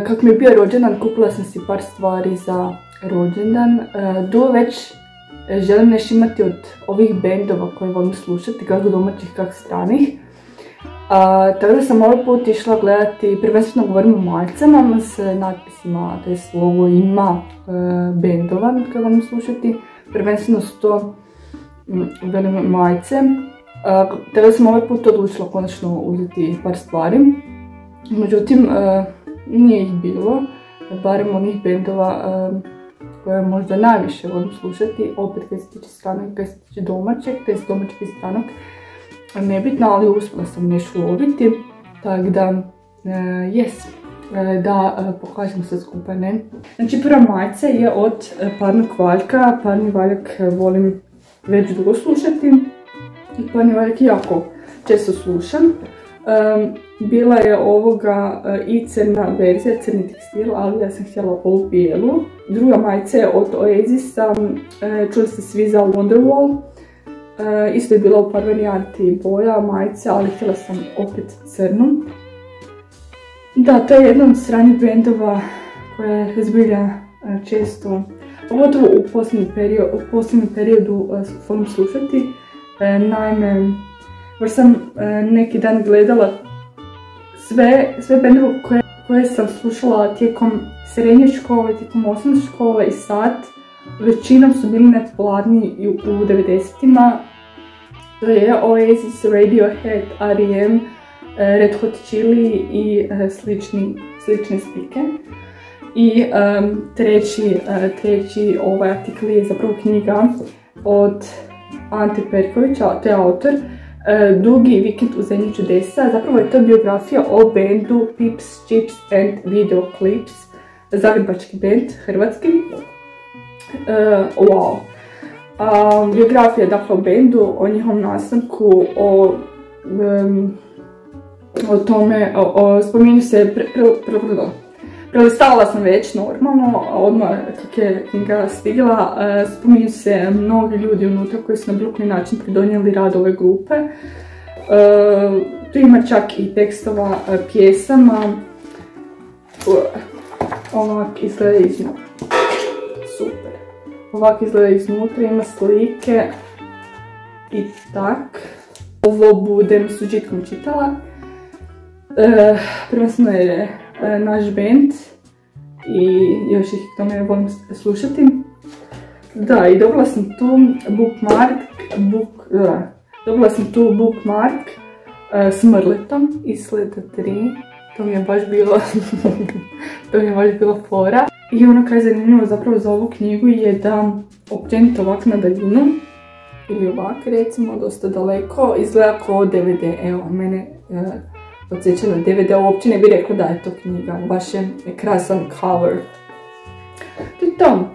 Kako mi je bio rođendan, kupila sam si par stvari za rođendan. Do već želim nešto imati od ovih bendova koje volim slušati, kako domaćih, kako stranih. Tako da sam ovaj put išla gledati, prvenstveno govorim o majicama s natpisima, to je logo ima bendova koje volim slušati. Prvenstveno su to velike majice. Tako da sam ovaj put odlučila konačno uzeti par stvari. Međutim, nije ih bilo, barem onih bendova koje možda najviše volim slušati, opet kad se tiče stranog, kad se tiče domaćeg, to je domaćeg i stranog, nebitno, ali uspjela sam nešto uloviti, tako da, da pokažem sve skupa, ne. Znači, prva majica je od Parnog Valjka. Parni Valjak volim već dugo slušati i Parni Valjak jako često slušam. Bila je ovoga i crna verzija, crni tekstil, ali ja sam htjela ovu bijelu. Druga majica je od Oasisa, čuli ste svi za Wonderwall. Isto je bila u par varijanti boja majice, ali htjela sam opet crnu. Da, to je jedan od stranih bendova koje zbilja često, pogotovo u posljednjem periodu volim slušati. Naime, baš sam neki dan gledala sve bendove koje sam slušala tijekom srednje škole, tijekom osnovne škole i sad. Većinom su bili nepopularni u 90-ima. To je Oasis, Radiohead, R.E.M., Red Hot Chili i slične spike. I treći ovaj artikl je zapravo knjiga od Ante Perkovića, to je autor, Dugi vikend u zemlji čudesa. Zapravo je to biografija o bendu Pips, Chips and Video Clips, zagrebački bend, hrvatski. Wow. Biografija je dakle o bendu, o njihovom nastanku, o tome, spominju se, prelistavala sam već normalno, odmah kako je knjiga stigla, spominju se mnogi ljudi unutra koji su na bilo koji način pridonijeli rad ove grupe. Tu ima čak i tekstova pjesama, ovak izgleda iznutra, super, ovak izgleda iznutra, ima slike i tak. Ovo budem s užitkom čitala. Prvenstveno je naš band i još ih tome volim slušati. Da, i dobila sam tu bookmark s mrletom iz Sleda 3. To mi je baš bilo fora. I ono kaj je zanimljivo zapravo za ovu knjigu je da općenito ovak na daljinu, ili ovak recimo, dosta daleko, izgleda kao DVD. Evo, mene podsjeća na DVD, uopće ne bih rekla da je to knjiga, baš je krasan cover. To je to.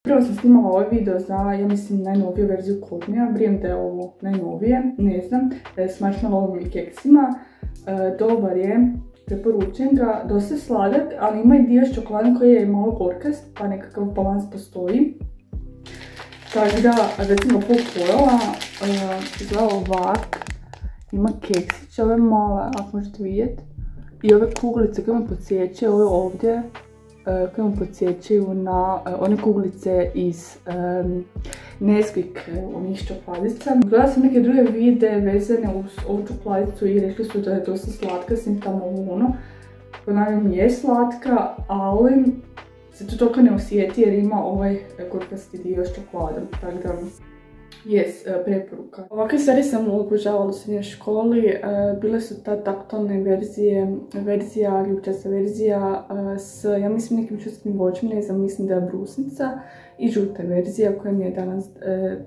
Prvo sam snimala ovaj video za, ja mislim, najnoviju verziju Kodnija, brijem da je ovo najnovije, ne znam, s marshmallovom i keksima. Dobar je, preporučujem ga, dosta sladak, ali ima i dio s čokoladom koji je malo gorkast, pa nekakav balans postoji. Tako da, već sam ga pojela, izgleda ovak, ima keksiće, ove male, ako možete vidjeti, i ove kuglice koje me podsjećaju, ove ovdje, koje me podsjećaju na one kuglice iz Nesquik, onih čokoladica. Gledala sam neke druge videe vezane uz ovu čokoladicu i rekli su da je dosta slatka, sam tamo ono. Ponavljam, je slatka, ali se to toliko ne osjeti jer ima ovaj gorkasti dio s čokoladom, tako da preporuka. Ovakve stvari sam obožavala u srednjoj školi, bile su ta taktilne verzija, ljubičasta verzija s, ja mislim, nekim čudskim voćem, ne znam, mislim da je brusnica, i žuta verzija koja mi je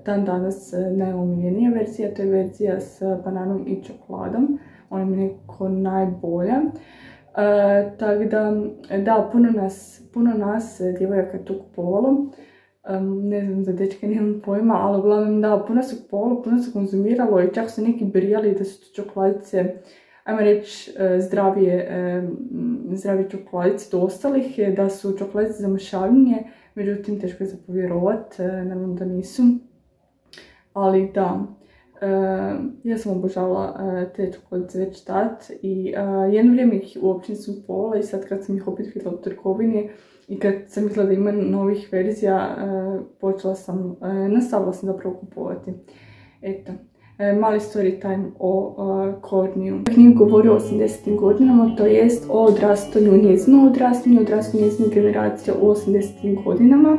dan danas najomiljenija verzija, to je verzija s bananom i čokoladom, ona mi je nekako najbolja. Tako da, puno nas djevojaka je to kupovalo. Ne znam, za dečke nemam pojma, ali uglavnom da, puno su kupovalo, puno su konzumiralo i čak su neki brijali da su to čokoladice, ajmo reći, zdravije čokoladice do ostalih, da su čokoladice za mršavljenje, međutim teško je za povjerovat, naravno da nisu. ali da, ja sam obožavala te čokoladice već tad i jedno vrijeme ih uopće nisam kupovala i sad kad sam ih opet vidjela u trgovini i kad sam vidjela da ima novih verzija, nastavila sam zapravo kupovati. Eto. Mali story time o Kourtneyu. Knjiga govori o 80. godinama, to jest o odrastanju, njezinu njezine generacije u 80. godinama.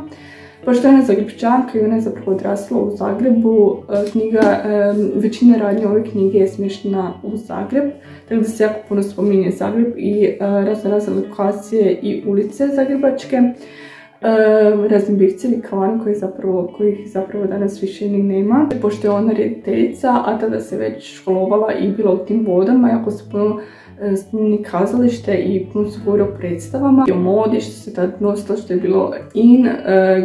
Pošto je ona Zagrepčanka i ona je zapravo odrasla u Zagrebu, većina radnje ove knjige je smještena u Zagreb, tako da se jako puno spominje Zagreb i razne lokacije i ulice zagrebačke. Razni bircevi, kavani kojih zapravo danas više ni nema. Pošto je ona rediteljica, a tada se već školovala i bila u tim vodama, jako se puno spominje kazalište i puno se govori o predstavama i o modi što se tada nosilo, što je bilo in,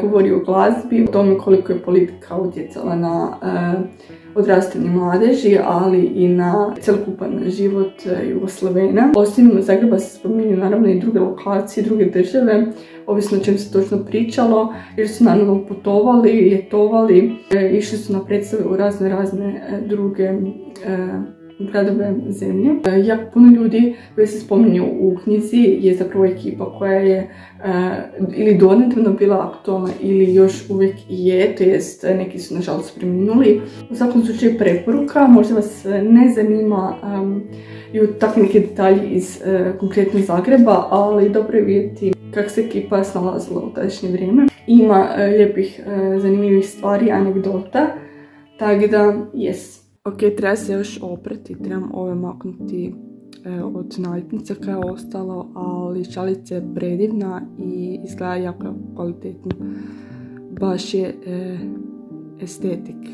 govori o glazbi, o tome koliko je politika utjecala na odrastanje mladeži, ali i na cjelokupan život Jugoslavena. Osim Zagreba se spominju naravno i druge lokacije, druge države, ovisno o čem se točno pričalo, jer su naravno putovali, ljetovali, išli su na predstave u razne druge gradove zemlje. Jako puno ljudi koji se spominju u knjizi je zapravo ekipa koja je ili donedavno bila aktualna ili još uvijek je, to jest neki su nažalost preminuli. U svakom slučaju preporuka, možda vas ne zanima i takvi neki detalji iz konkretno Zagreba, ali dobro je vidjeti kako se ekipa snalazila u tadašnje vrijeme. Ima lijepih, zanimljivih stvari, anegdota, tako da yes. Ok, treba se još oprati, trebam ove maknuti od naljepnica koja je ostalo, ali šalica je predivna i izgleda jako kvalitetno. Baš je estetik.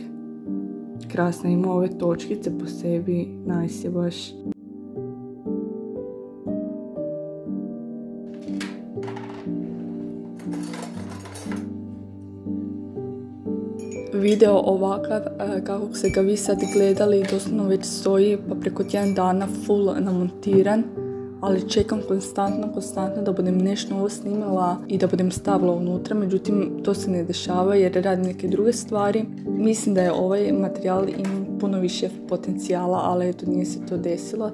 Krasna, ima ove točkice po sebi, nice je baš. Video ovakav kako se ga vi sad gledali doslovno već stoji pa preko tjedan dana full namontiran, ali čekam konstantno da budem nešto novo snimala i da budem stavila unutra, međutim to se ne dešava jer radim neke druge stvari. Mislim da je ovaj materijal ima puno više potencijala, ali eto nije se to desilo.